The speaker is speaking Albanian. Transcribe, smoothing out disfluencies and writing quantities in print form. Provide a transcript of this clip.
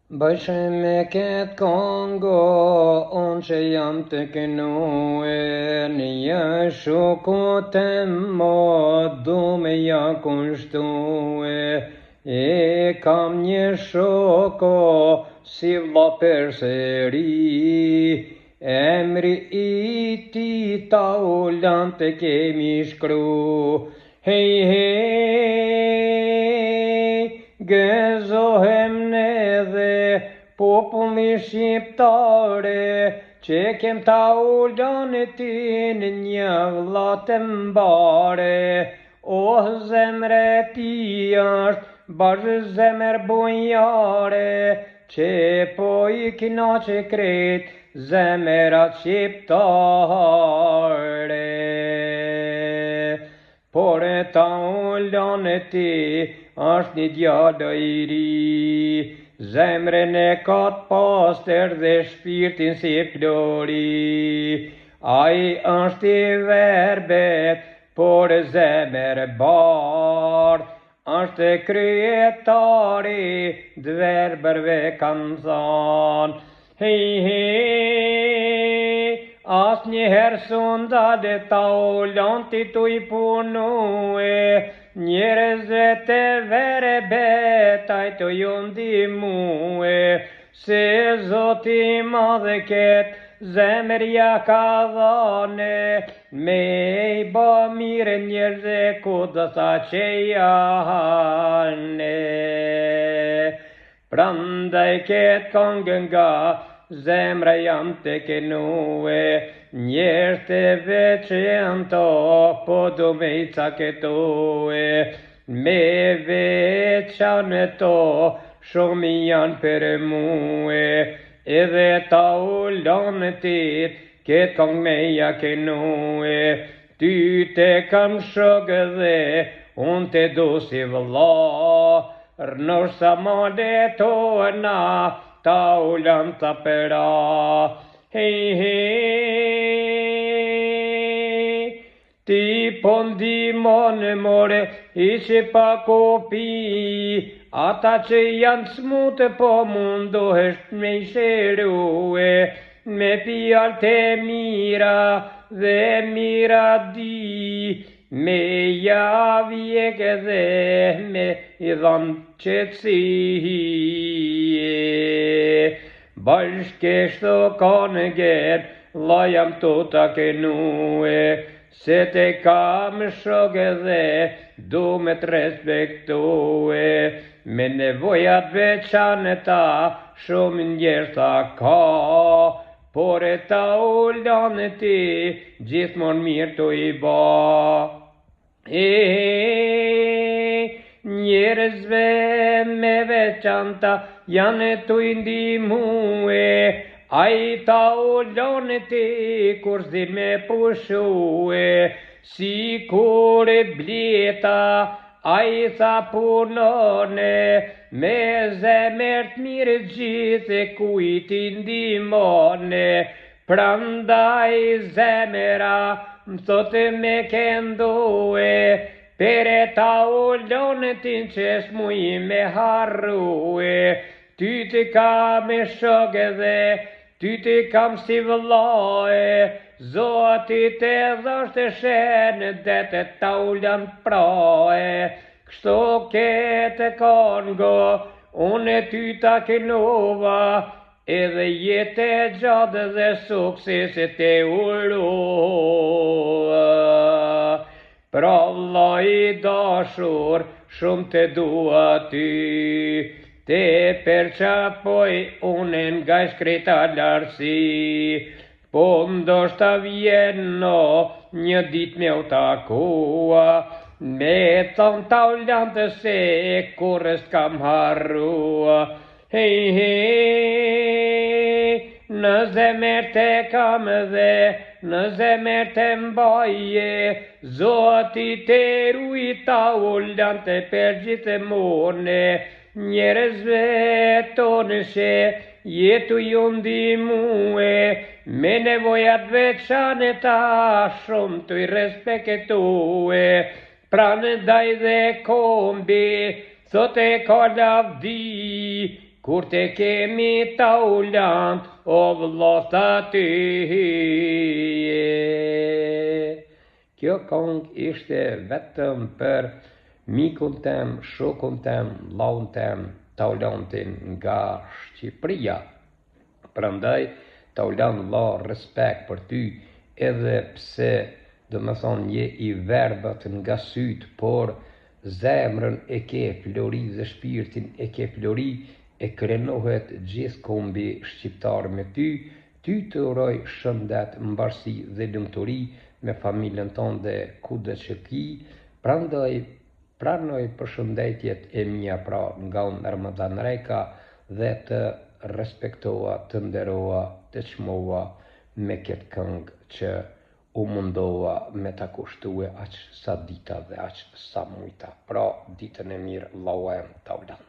Bashkë me këtë Kongo, unë që jam të kënue, një shuku të mo, du me ja kushtue. E kam një shoko, si vlla perseri, emri I ti ta ulan të kemi shkru. Hej, gëzohem ne populli shqiptare, që kem ta ullon ti në një vlla të mbare. O zemre ti është bashkë zemër bujare, që po I knaqe krejt zemërat shqiptare. Por e ta ullon ti është një djallë I ri, zemrën e ka të pastër dhe shpirtin si flori. Ai është I verbet, por zemër bardh, është kryetari dverbërve kanë thanë. As njëherë sunda dhe ta ullon ti tu I punue, njerëzve të vere betaj të ju ndihmue, se Zoti madhe ketë zemërja ka dhane, me I bë mire njerëzve ku do tha që janë. Prandaj ketë këngë nga zemra jam të kënue, njerëz të veçanto po du me I caketue, me veçanto shumë janë për mue, edhe ta ullon ti ketë këngë me ja kënue. Ty te kam shokë dhe unë te du si vëlla, rënosh sa male tona ta ullon ta përa. Ti po ndihmon more ishe pa kopi, ata që janë smutë po mundohesht me I shërue, me fjalë të mira dhe miradi, me javjek dhe me I dhanë qetësie. Bashkë shto ka në gerë, la jam të ta kënue, se te kam shokë dhe du me të respektue, me nevojat veçanta shumë njerëz ta ka, por e ta ullon ti gjithmonë mirë të I ba. Njerëzve me veçanta janë të I ndihmue, ai ta ullon ti kur s'din me pushue, si kur e bleta ai tha punone, me zemër të mirë gjithë kujt I ndihmone. Prandaj zemëra më thotë me këndue, per e ta ullon ti që s'muj me harrue. Ty të kam e shokë dhe ty të kam si vëllae, Zoti të dhosht e shenë dhe të ta ullon prae. Kështu kete Kongo, unë e ty ta kënova, edhe jetë e gjatë dhe sukseset e urua. Pra vlla I dashur, shumë të dua ty, te perçapoj unë nga shkreta lartësi, po ndoshta vjeno një ditë me u takua, me thonë ta ullon të se kur s'kam harrua. Në zemër të kam dhe në zemër të mbaje, Zoti të ruaj ta ullon të për gjithmonë, njerëzve tonë që jetu ju ndihmue, me nevojat veçanta shumë të I respektue. Prandaj dhe kombi thotë ka lavdi, kur te kemi taulant, o vllota tyje. Kjo këngë ishte vetëm për mikun tem, shokun tem, vllaun tem, taulantin nga Shqipëria. Prandaj, taulant vlla, respekt për ty, edhe pse do më thonë je i verbët nga sytë, por zemrën e ke Flori dhe shpirtin e ke Flori, e krenohet gjithë kombi shqiptar me ty. Ty të uroj shëndet, mbarësi dhe lumturi me familjen tënde kudo që ki. Prandaj pranoj përshëndetjet e mia pra nga unë Ramazan Reka dhe të respektoa, të nderoa, të çmoa me këtë këngë që u mundoa me ta kushtue aq sa dita dhe aq sa mujta. Pra ditën e mirë, vllau em Taulant.